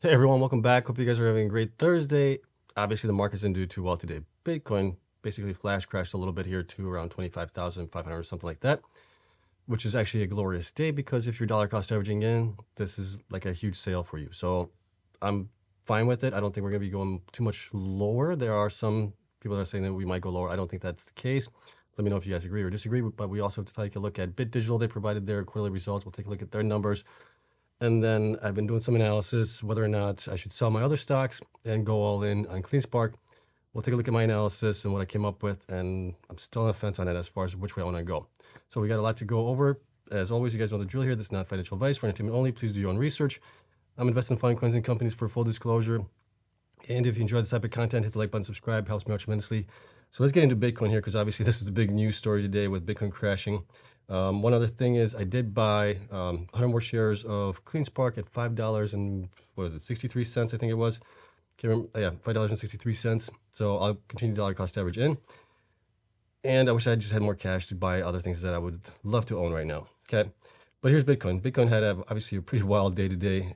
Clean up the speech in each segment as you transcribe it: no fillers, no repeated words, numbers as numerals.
Hey everyone, welcome back. Hope you guys are having a great Thursday. Obviously, the market's didn't do too well today. Bitcoin basically flash crashed a little bit here to around 25,500 or something like that, which is actually a glorious day because if you're dollar cost averaging in, this is like a huge sale for you. So I'm fine with it. I don't think we're going to be going too much lower. There are some people that are saying that we might go lower. I don't think that's the case. Let me know if you guys agree or disagree, but we also have to take a look at Bit Digital. They provided their quarterly results. We'll take a look at their numbers. And then I've been doing some analysis whether or not I should sell my other stocks and go all in on Cleanspark. We'll take a look at my analysis and what I came up with, and I'm still on the fence on it as far as which way I want to go. So we got a lot to go over. As always, you guys know the drill here. This is not financial advice for entertainment only. Please do your own research. I'm investing in fund coins and companies for full disclosure. And if you enjoy this type of content, hit the like button, subscribe, helps me out tremendously. So let's get into Bitcoin here because obviously this is a big news story today with Bitcoin crashing. One other thing is I did buy 100 more shares of Cleanspark at $5 and what is it, 63 cents, I think it was. Can't remember, yeah, $5.63. So I'll continue dollar cost average in. And I wish I just had more cash to buy other things that I would love to own right now. Okay. But here's Bitcoin. Bitcoin had obviously a pretty wild day today.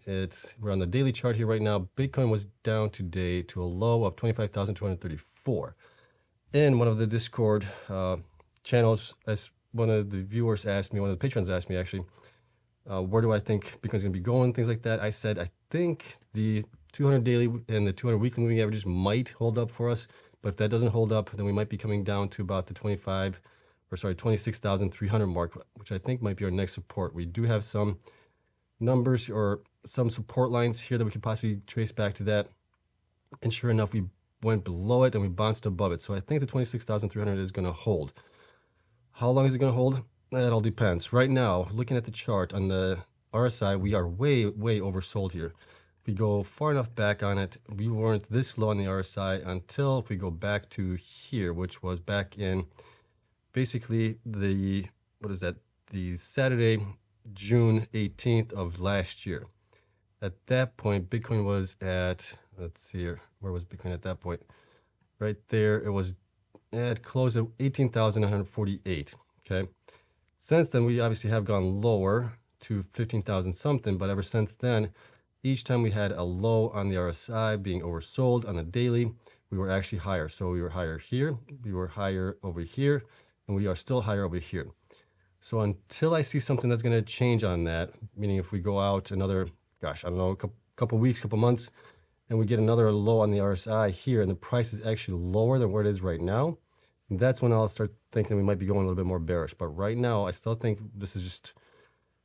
We're on the daily chart here right now. Bitcoin was down today to a low of 25,234. In one of the Discord channels, as one of the viewers asked me, one of the patrons asked me actually, where do I think Bitcoin's gonna be going, things like that. I said, I think the 200 daily and the 200 weekly moving averages might hold up for us. But if that doesn't hold up, then we might be coming down to about the 26,300 mark, which I think might be our next support. We do have some numbers or some support lines here that we could possibly trace back to that. And sure enough, we went below it and we bounced above it. So I think the 26,300 is going to hold. How long is it going to hold? That all depends. Right now, looking at the chart on the RSI, we are way, way oversold here. If we go far enough back on it, we weren't this low on the RSI until if we go back to here, which was back in basically the, what is that? The Saturday, June 18th of last year. At that point, Bitcoin was at, let's see here, where was Bitcoin at that point? Right there, it closed at 18,948, okay? Since then, we obviously have gone lower to 15,000 something, but ever since then, each time we had a low on the RSI being oversold on the daily, we were actually higher. So we were higher here, we were higher over here, and we are still higher over here. So until I see something that's going to change on that, meaning if we go out another, gosh, I don't know, a couple weeks, couple months, and we get another low on the RSI here, and the price is actually lower than where it is right now, that's when I'll start thinking we might be going a little bit more bearish. But right now, I still think this is just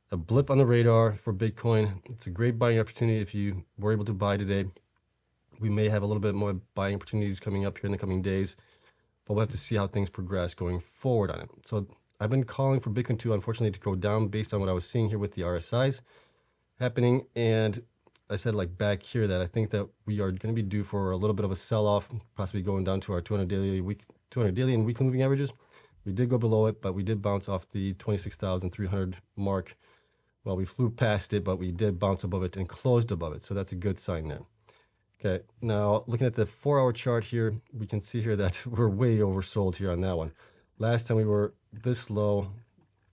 a blip on the radar for Bitcoin. It's a great buying opportunity if you were able to buy today. We may have a little bit more buying opportunities coming up here in the coming days, but we'll have to see how things progress going forward on it. So I've been calling for Bitcoin to, unfortunately, to go down based on what I was seeing here with the RSIs happening. And I said like back here that I think that we are going to be due for a little bit of a sell-off, possibly going down to our 200 daily and weekly moving averages. We did go below it, but we did bounce off the 26,300 mark. Well, we flew past it, but we did bounce above it and closed above it. So that's a good sign there. Okay, now looking at the 4-hour chart here, we can see here that we're way oversold here on that one. Last time we were this low,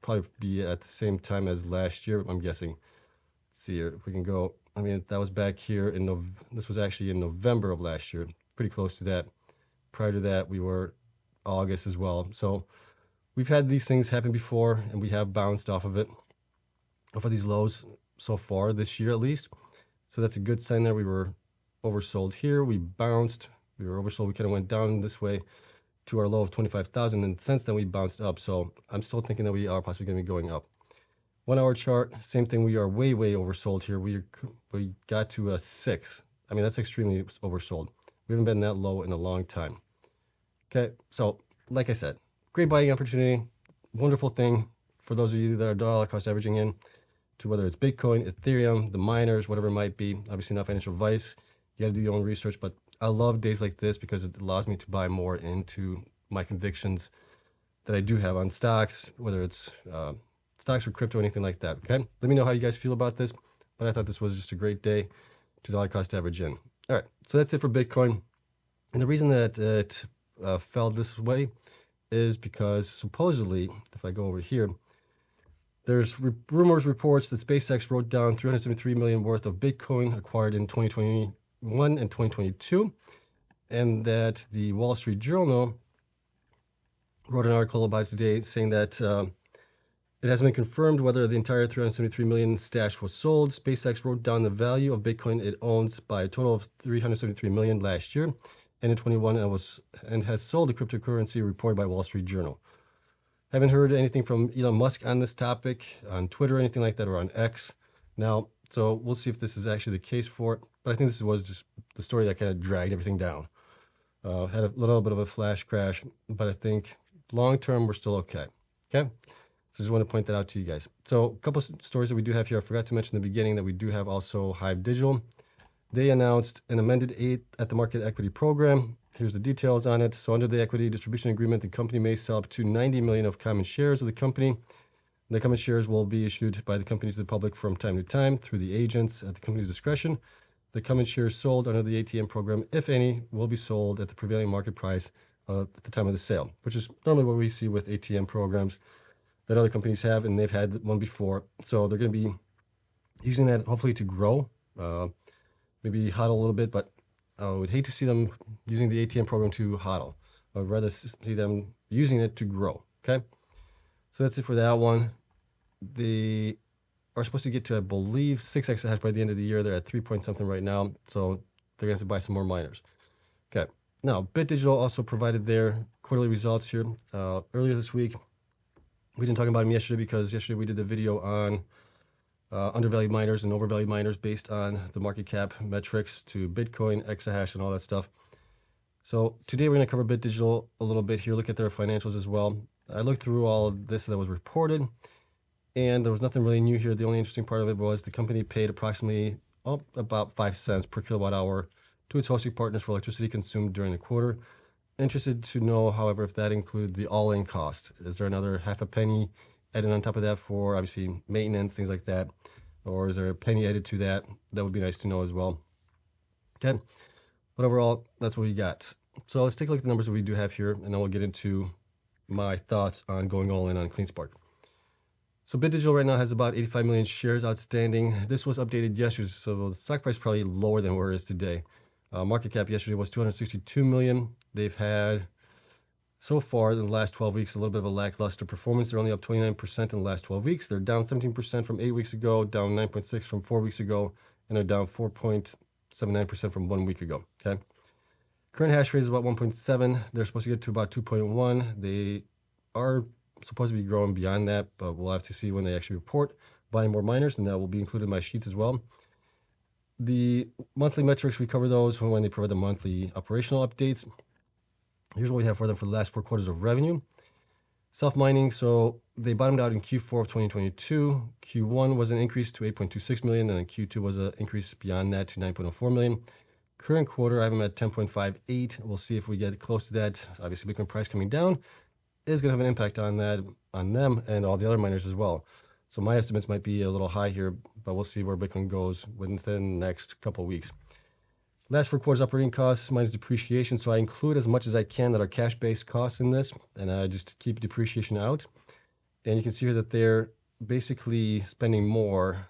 probably be at the same time as last year, I'm guessing. Let's see here, if we can go, I mean, that was back here in, this was actually in November of last year, pretty close to that. Prior to that, we were August as well. So we've had these things happen before, and we have bounced off of these lows so far this year at least. So that's a good sign there. We were oversold here. We bounced. We were oversold. We kind of went down this way to our low of 25,000. And since then, we bounced up. So I'm still thinking that we are possibly going to be going up. 1-hour chart, same thing. We are way, way oversold here. We got to a 6. I mean, that's extremely oversold. We haven't been that low in a long time. Okay, so like I said, great buying opportunity. Wonderful thing for those of you that are dollar cost averaging in to whether it's Bitcoin, Ethereum, the miners, whatever it might be. Obviously not financial advice. You got to do your own research, but I love days like this because it allows me to buy more into my convictions that I do have on stocks, whether it's stocks or crypto, anything like that. Okay, let me know how you guys feel about this. But I thought this was just a great day to dollar cost average in. All right, so that's it for Bitcoin. And the reason that it fell this way is because supposedly, if I go over here, There's rumors, reports that SpaceX wrote down $373 million worth of Bitcoin acquired in 2021 and 2022, and that the Wall Street Journal wrote an article about it today saying that it hasn't been confirmed whether the entire 373 million stash was sold. SpaceX wrote down the value of Bitcoin it owns by a total of 373 million last year, and in 21 and has sold the cryptocurrency reported by Wall Street Journal. Haven't heard anything from Elon Musk on this topic, on Twitter or anything like that, or on X now. So we'll see if this is actually the case for it. But I think this was just the story that kind of dragged everything down. Had a little bit of a flash crash, but I think long term we're still okay. Okay? So just want to point that out to you guys. So a couple stories that we do have here. I forgot to mention in the beginning that we do have also Hive Digital. They announced an amended at-the-market equity program. Here's the details on it. So under the equity distribution agreement, the company may sell up to 90 million of common shares of the company. The common shares will be issued by the company to the public from time to time through the agents at the company's discretion. The common shares sold under the ATM program, if any, will be sold at the prevailing market price at the time of the sale, which is normally what we see with ATM programs that other companies have, and they've had one before. So they're going to be using that hopefully to grow, maybe hodl a little bit, but I would hate to see them using the ATM program to hodl. I would rather see them using it to grow, okay? So that's it for that one. They are supposed to get to, I believe, 6 exahash by the end of the year. They're at 3 point something right now, so they're going to have to buy some more miners. Okay, now Bit Digital also provided their quarterly results here earlier this week. We didn't talk about them yesterday because yesterday we did the video on undervalued miners and overvalued miners based on the market cap metrics to Bitcoin, exahash, and all that stuff. So today we're going to cover Bit Digital a little bit here, look at their financials as well. I looked through all of this that was reported, and there was nothing really new here. The only interesting part of it was the company paid approximately about 5 cents per kilowatt hour to its hosting partners for electricity consumed during the quarter. Interested to know, however, if that includes the all-in cost. Is there another half a penny added on top of that for obviously maintenance, things like that? Or is there a penny added to that? That would be nice to know as well. Okay, but overall, that's what we got. So let's take a look at the numbers that we do have here, and then we'll get into my thoughts on going all in on Cleanspark. So Bit Digital right now has about 85 million shares outstanding. This was updated yesterday, so the stock price is probably lower than where it is today. Market cap yesterday was 262 million. They've had, so far in the last 12 weeks, a little bit of a lackluster performance. They're only up 29% in the last 12 weeks. They're down 17% from 8 weeks ago, down 9.6% from 4 weeks ago, and they're down 4.79% from 1 week ago, okay? Current hash rate is about 1.7. They're supposed to get to about 2.1. They are supposed to be growing beyond that, but we'll have to see when they actually report buying more miners, and that will be included in my sheets as well. The monthly metrics, we cover those when they provide the monthly operational updates. Here's what we have for them for the last 4 quarters of revenue. Self-mining, so they bottomed out in Q4 of 2022. Q1 was an increase to 8.26 million, and then Q2 was an increase beyond that to 9.04 million. Current quarter, I have them at 10.58. We'll see if we get close to that. Obviously, Bitcoin price coming down is going to have an impact on that, on them and all the other miners as well. So my estimates might be a little high here, but we'll see where Bitcoin goes within the next couple of weeks. Last 4 quarters operating costs minus depreciation. So I include as much as I can that are cash-based costs in this, and I just keep depreciation out. And you can see here that they're basically spending more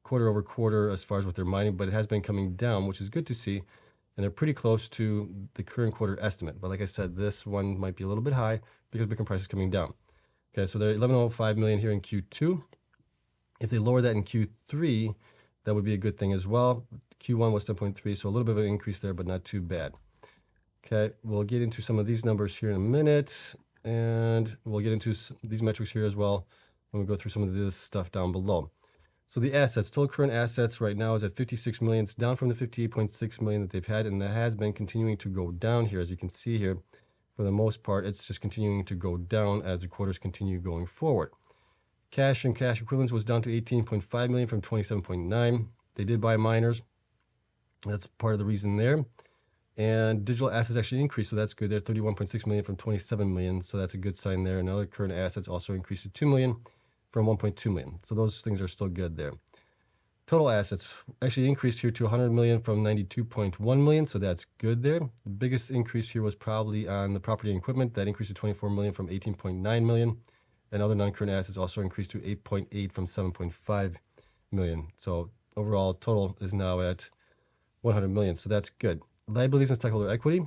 quarter over quarter as far as what they're mining, but it has been coming down, which is good to see. And they're pretty close to the current quarter estimate. But like I said, this one might be a little bit high because Bitcoin price is coming down. Okay, so they're 11.05 million here in Q2. If they lower that in Q3, that would be a good thing as well. Q1 was 10.3, so a little bit of an increase there, but not too bad. Okay, we'll get into some of these numbers here in a minute, and we'll get into these metrics here as well when we go through some of this stuff down below. So the assets, total current assets right now is at 56 million. It's down from the 58.6 million that they've had, and that has been continuing to go down here, as you can see here. For the most part, it's just continuing to go down as the quarters continue going forward. Cash and cash equivalents was down to 18.5 million from 27.9. They did buy miners. That's part of the reason there. And digital assets actually increased, so that's good. They're 31.6 million from 27 million, so that's a good sign there. And other current assets also increased to 2 million from 1.2 million. So those things are still good there. Total assets actually increased here to 100 million from 92.1 million, so that's good there. The biggest increase here was probably on the property and equipment. That increased to 24 million from 18.9 million. and other non-current assets also increased to 8.8 from 7.5 million. So overall total is now at 100 million. So that's good. Liabilities and stockholder equity.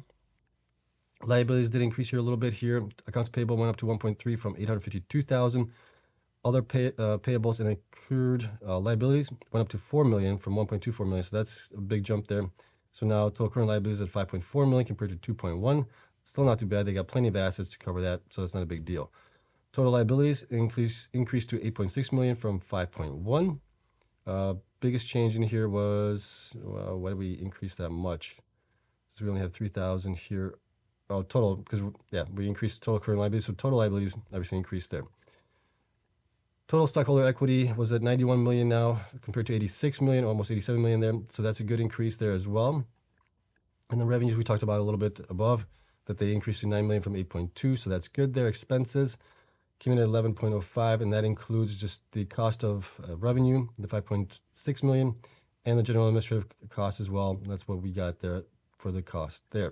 Liabilities did increase here a little bit here. Accounts payable went up to 1.3 from 852,000. Other payables and accrued liabilities went up to 4 million from 1.24 million. So that's a big jump there. So now total current liabilities at 5.4 million compared to 2.1. Still not too bad. They got plenty of assets to cover that, so it's not a big deal. Total liabilities increased to 8.6 million from 5.1. Biggest change in here was, why did we increase that much? So we only have 3,000 here. Oh, total, because we increased total current liabilities, so total liabilities obviously increased there. Total stockholder equity was at 91 million now compared to 86 million, almost 87 million there. So that's a good increase there as well. And the revenues we talked about a little bit above, that they increased to 9 million from 8.2. So that's good there. Expenses came in at 11.05, and that includes just the cost of revenue, the 5.6 million, and the general administrative costs as well. That's what we got there for the cost there.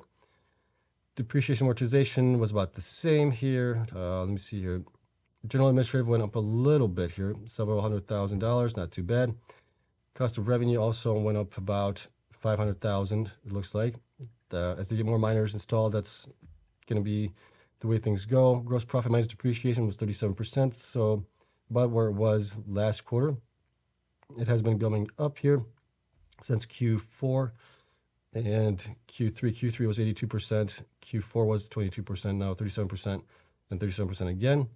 Depreciation amortization was about the same here. Let me see here. General administrative went up a little bit here, several $100,000, not too bad. Cost of revenue also went up about 500,000, it looks like. As they get more miners installed, that's going to be the way things go. Gross profit minus depreciation was 37%, so about where it was last quarter. It has been going up here since Q4 and Q3. Q3 was 82%, Q4 was 22%, now 37%, and 37% again.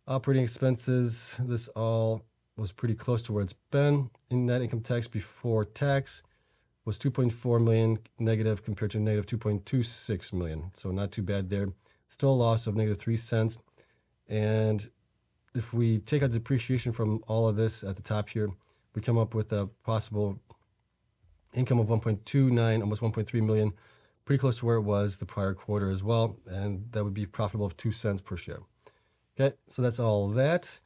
Operating expenses, this all was pretty close to where it's been. In net income tax before tax was 2.4 million negative compared to negative 2.26 million. So not too bad there. Still a loss of negative 3 cents. And if we take out depreciation from all of this at the top here, we come up with a possible income of 1.29, almost 1.3 million, pretty close to where it was the prior quarter as well. And that would be profitable of 2 cents per share. Okay, so that's all that.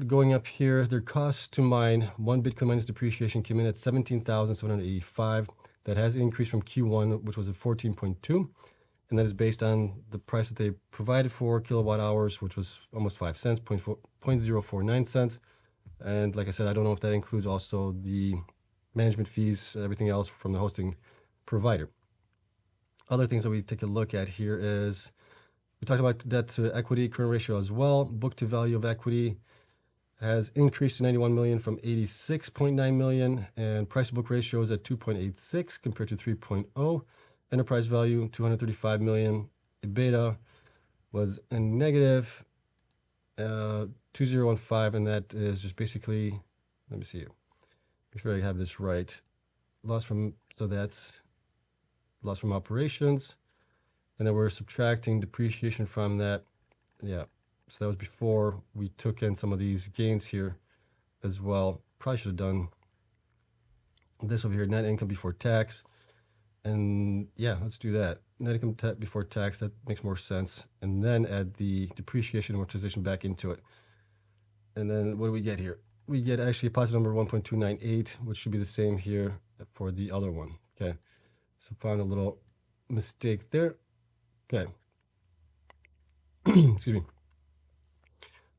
Going up here, their cost to mine, 1 Bitcoin minus depreciation came in at 17,785. That has increased from Q1, which was at 14.2. And that is based on the price that they provided for kilowatt hours, which was almost 5 cents, 0.049 cents. And like I said, I don't know if that includes also the management fees, everything else from the hosting provider. Other things that we take a look at here is, we talked about debt to equity, current ratio as well. Book to value of equity has increased to 91 million from 86.9 million, and price to book ratio is at 2.86 compared to 3.0. Enterprise value 235 million. Beta was a negative 2015, and that is just basically, let me see here, make sure I have this right. So that's loss from operations. And then we're subtracting depreciation from that. Yeah, so that was before we took in some of these gains here as well. Probably should have done this over here, net income before tax. And yeah, let's do that. Net income before tax, that makes more sense. And then add the depreciation amortization back into it. And then what do we get here? We get actually a positive number 1.298, which should be the same here for the other one. Okay, so found a little mistake there. Okay. Excuse me.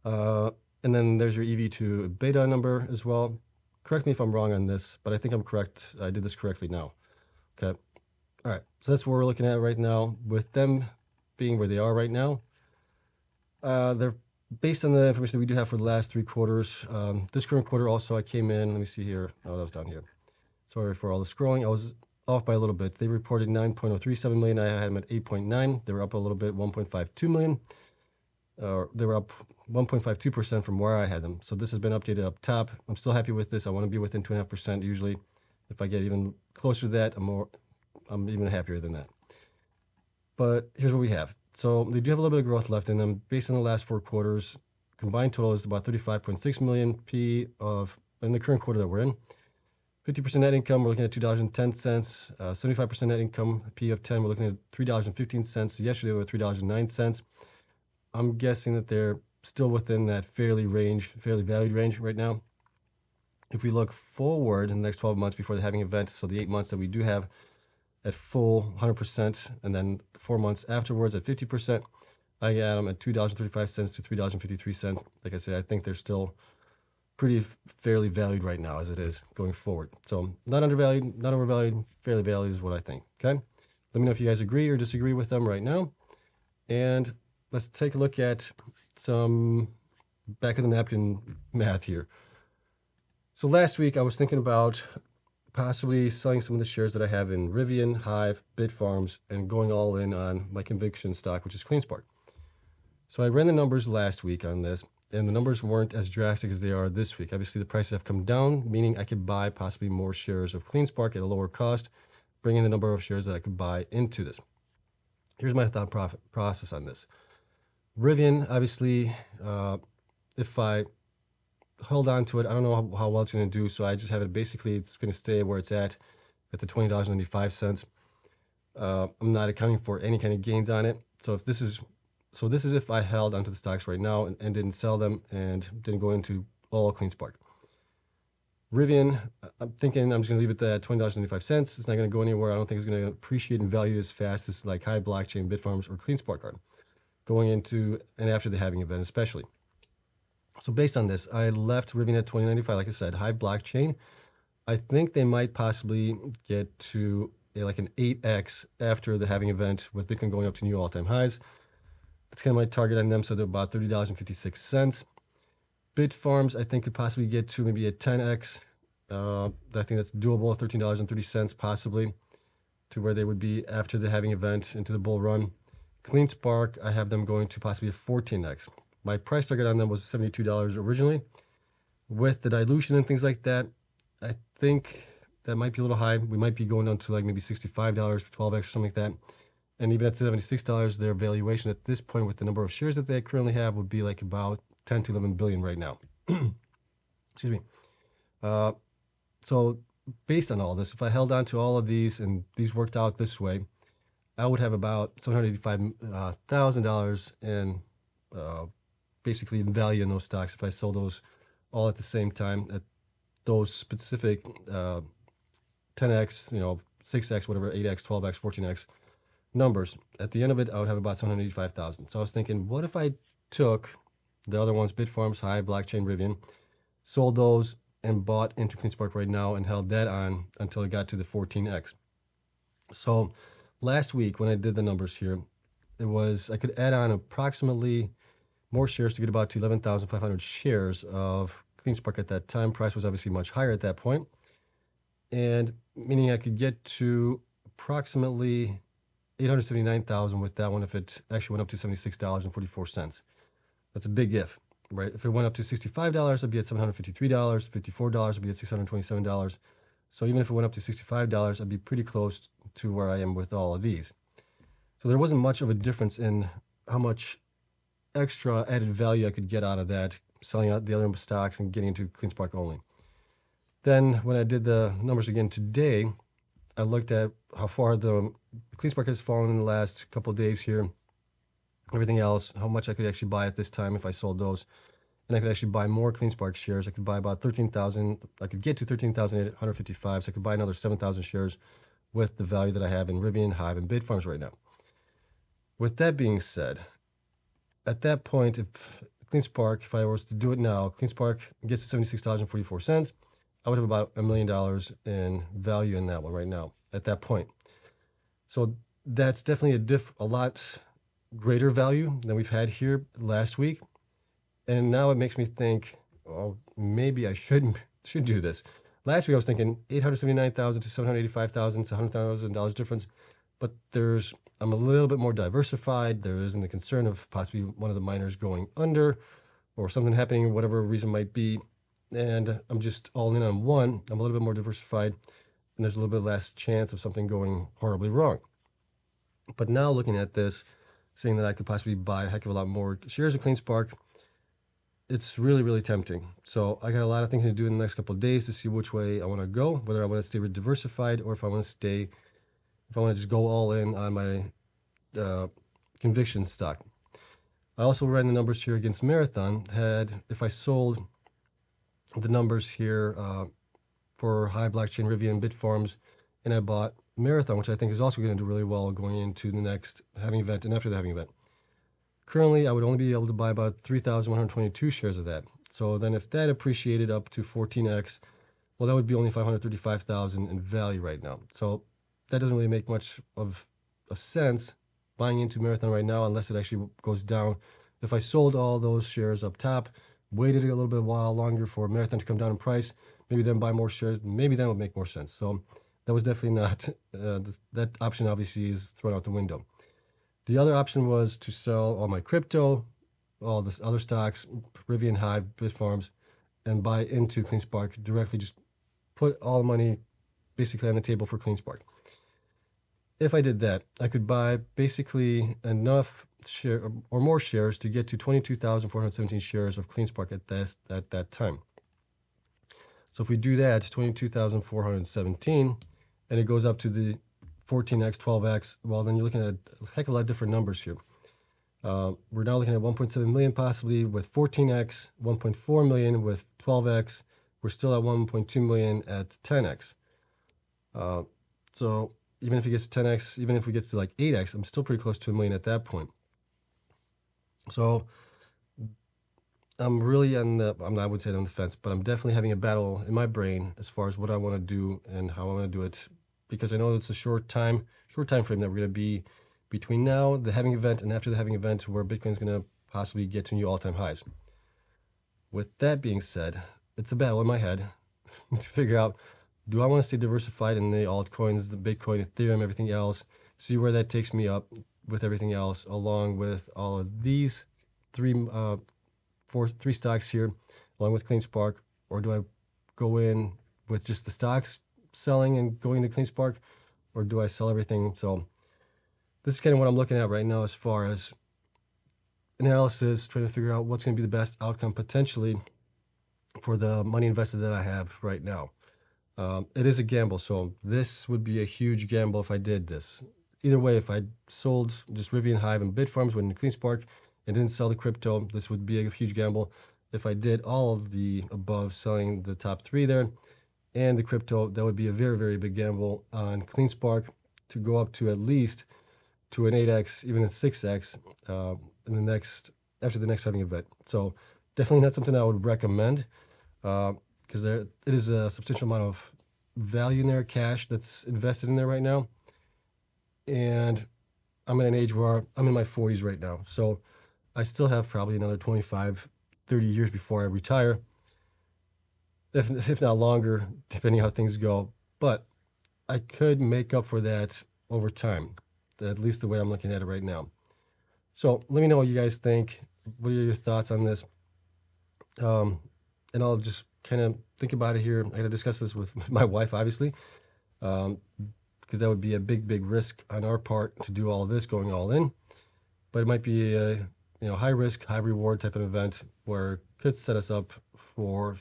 And then there's your EV to beta number as well. Correct me if I'm wrong on this, but I think I'm correct. I did this correctly now. Okay. All right. So that's what we're looking at right now. With them being where they are right now, they're based on the information that we do have for the last 3 quarters. This current quarter also I came in. Let me see here. Oh, that was down here. Sorry for all the scrolling. I was off by a little bit. They reported 9.037 million. I had them at 8.9. They were up a little bit, 1.52 million. They were up 1.52% from where I had them. So this has been updated up top. I'm still happy with this. I want to be within 2.5% usually. If I get even closer to that, I'm even happier than that. But here's what we have. So they do have a little bit of growth left in them. Based on the last 4 quarters, combined total is about 35.6 million P in the current quarter that we're in. 50% net income, we're looking at $2.10. 75% net income, P of 10, we're looking at $3.15. Yesterday, we were $3.09. I'm guessing that they're still within that fairly valued range right now. If we look forward in the next 12 months before the halving event, so the 8 months that we do have at full 100%, and then 4 months afterwards at 50%, I got them at $2.35 to $3.53. Like I said, I think they're still pretty fairly valued right now as it is going forward. So not undervalued, not overvalued, fairly valued is what I think. Okay. Let me know if you guys agree or disagree with them right now. And let's take a look at some back of the napkin math here. So last week I was thinking about possibly selling some of the shares that I have in Rivian, Hive, Bitfarms, and going all in on my conviction stock, which is Cleanspark. So I ran the numbers last week on this, and the numbers weren't as drastic as they are this week. Obviously, the prices have come down, meaning I could buy possibly more shares of Cleanspark at a lower cost, bringing the number of shares that I could buy into this. Here's my thought process on this. Rivian, obviously, if I held on to it, I don't know how well it's going to do, so I just have it basically, it's going to stay where it's at the $20.95. I'm not accounting for any kind of gains on it. So this is if I held onto the stocks right now and didn't sell them and didn't go into all Cleanspark. Rivian, I'm thinking I'm just going to leave it at $20.95. It's not going to go anywhere. I don't think it's going to appreciate in value as fast as like Hive Blockchain, Bitfarms, or Cleanspark are going into and after the halving event especially. So based on this, I left Rivian at $20.95. Like I said, Hive Blockchain, I think they might possibly get to like an 8x after the halving event with Bitcoin going up to new all-time highs. That's kind of my target on them, so they're about $30.56. Bitfarms, I think, could possibly get to maybe a 10x. I think that's doable, $13.30 possibly, to where they would be after the halving event into the bull run. Cleanspark, I have them going to possibly a 14x. My price target on them was $72 originally. With the dilution and things like that, I think that might be a little high. We might be going down to like maybe $65, 12x or something like that. And even at $76, their valuation at this point with the number of shares that they currently have would be like about 10 to 11 billion right now. Excuse me. So based on all this, if I held on to all of these and these worked out this way, I would have about $785,000 in basically in value in those stocks if I sold those all at the same time at those specific 10x, 6x, whatever, 8x, 12x, 14x numbers. At the end of it, I would have about $785,000. So I was thinking, what if I took the other ones, Bitfarms, Hive, Blockchain, Rivian, sold those and bought into Cleanspark right now and held that on until it got to the 14x. So last week when I did the numbers here, it was I could add on approximately more shares to get about to 11,500 shares of Cleanspark at that time. Price was obviously much higher at that point, and meaning I could get to approximately 879,000 with that one if it actually went up to $76.44. That's a big if, right? If it went up to $65, I'd be at $753. $54, I'd be at $627. So even if it went up to $65, I'd be pretty close to where I am with all of these. So there wasn't much of a difference in how much extra added value I could get out of that, selling out the other stocks and getting into Cleanspark only. Then when I did the numbers again today, I looked at how far the Cleanspark has fallen in the last couple of days here, everything else, how much I could actually buy at this time if I sold those. And I could actually buy more Cleanspark shares. I could buy about 13,000. I could get to 13,855. So I could buy another 7,000 shares with the value that I have in Rivian, Hive, and Bitfarms right now. With that being said, at that point, if Cleanspark, if I was to do it now, Cleanspark gets to $76.44, I would have about $1 million in value in that one right now at that point. So that's definitely a lot greater value than we've had here last week. And now it makes me think, well, maybe I should do this. Last week I was thinking $879,000 to $785,000, it's $100,000 difference. But I'm a little bit more diversified. There isn't the concern of possibly one of the miners going under or something happening, whatever reason might be. And I'm just all in on one. I'm a little bit more diversified, and there's a little bit less chance of something going horribly wrong. But now looking at this, saying that I could possibly buy a heck of a lot more shares of Cleanspark, it's really, really tempting. So I got a lot of things to do in the next couple of days to see which way I want to go, whether I want to stay diversified or if I want to just go all in on my conviction stock. I also ran the numbers here against Marathon. If I sold the numbers here for Hive, Blockchain, Rivian, Bitfarms, and I bought Marathon, which I think is also going to do really well going into the next halving event and after the halving event. Currently, I would only be able to buy about 3,122 shares of that. So then if that appreciated up to 14x, well, that would be only 535,000 in value right now. So that doesn't really make much of a sense buying into Marathon right now unless it actually goes down. If I sold all those shares up top, waited a little bit while longer for Marathon to come down in price, maybe then buy more shares, maybe that would make more sense. So that was definitely not, that option obviously is thrown out the window. The other option was to sell all my crypto, all the other stocks, Rivian, Hive, Bitfarms, and buy into Cleanspark directly, just put all the money basically on the table for Cleanspark. If I did that, I could buy basically enough share or more shares to get to 22,417 shares of Cleanspark at that time. So if we do that, 22,417, and it goes up to the 14x, 12x, well, then you're looking at a heck of a lot of different numbers here. We're now looking at 1.7 million possibly with 14x, 1.4 million with 12x. We're still at 1.2 million at 10x. So even if it gets to 10x, even if we get to like 8x, I'm still pretty close to $1 million at that point. So I'm really on the, I would say on the fence, but I'm definitely having a battle in my brain as far as what I want to do and how I want to do it, because I know it's a short time frame that we're going to be between now, the halving event, and after the halving event, where Bitcoin's going to possibly get to new all-time highs. With that being said, it's a battle in my head to figure out, do I want to stay diversified in the altcoins, the Bitcoin, Ethereum, everything else, see where that takes me up with everything else, along with all of these three stocks here, along with Cleanspark, or do I go in with just the stocks selling and going to Cleanspark, or do I sell everything? So this is kind of what I'm looking at right now as far as analysis, trying to figure out what's going to be the best outcome potentially for the money invested that I have right now. It is a gamble, so this would be a huge gamble if I did this. Either way, if I sold just Rivian, Hive, and Bitfarms, went into Cleanspark, and didn't sell the crypto, this would be a huge gamble. If I did all of the above, selling the top three there, and the crypto, that would be a very, very big gamble on Cleanspark to go up to at least to an 8x, even a 6x in the next, after the next halving event. So definitely not something I would recommend, because it is a substantial amount of value in there, cash that's invested in there right now. And I'm at an age where I'm in my 40s right now. So I still have probably another 25, 30 years before I retire, if not longer, depending how things go. But I could make up for that over time, at least the way I'm looking at it right now. So let me know what you guys think. What are your thoughts on this? And I'll just kind of think about it here. I got to discuss this with my wife, obviously, because that would be a big, big risk on our part to do all of this, going all in. But it might be a high risk, high reward type of event where it could set us up for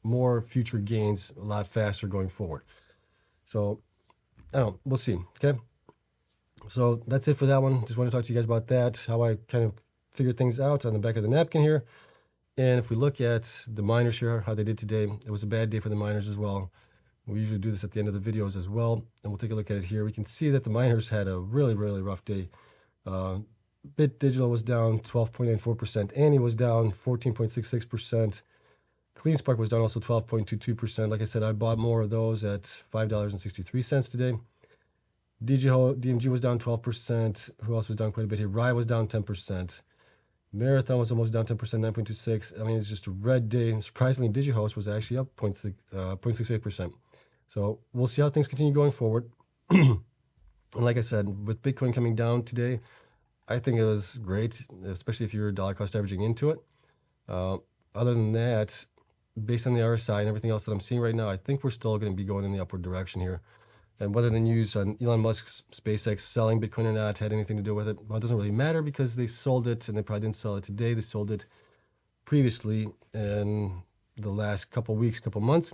more future gains a lot faster going forward. So I don't know, we'll see. Okay. So that's it for that one. Just want to talk to you guys about that, how I kind of figured things out on the back of the napkin here. And if we look at the miners here, how they did today, it was a bad day for the miners as well. We usually do this at the end of the videos as well. And we'll take a look at it here. We can see that the miners had a really, really rough day. Bit Digital was down 12.94%. Annie was down 14.66%. Cleanspark was down also 12.22%. Like I said, I bought more of those at $5.63 today. DMG was down 12%. Who else was down quite a bit here? Rye was down 10%. Marathon was almost down 10%, 9.26. I mean, it's just a red day. Surprisingly, DigiHost was actually up 0.68%. So we'll see how things continue going forward. And like I said, with Bitcoin coming down today, I think it was great, especially if you're dollar cost averaging into it. Other than that, based on the RSI and everything else that I'm seeing right now, I think we're still going to be going in the upward direction here. And whether the news on Elon Musk's SpaceX selling Bitcoin or not had anything to do with it, well, it doesn't really matter because they sold it, and they probably didn't sell it today. They sold it previously in the last couple weeks, couple months,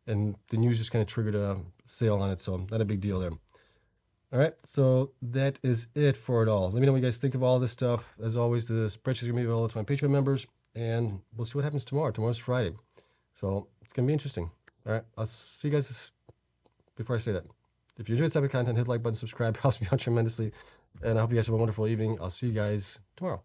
and the news just kind of triggered a sale on it, so not a big deal there. All right, so that is it for it all. Let me know what you guys think of all this stuff. As always, the spreadsheet is going to be available to my Patreon members, and we'll see what happens tomorrow. Tomorrow's Friday, so it's going to be interesting. All right, I'll see you guys before I say that. If you enjoyed this type of content, hit the like button, subscribe. It helps me out tremendously. And I hope you guys have a wonderful evening. I'll see you guys tomorrow.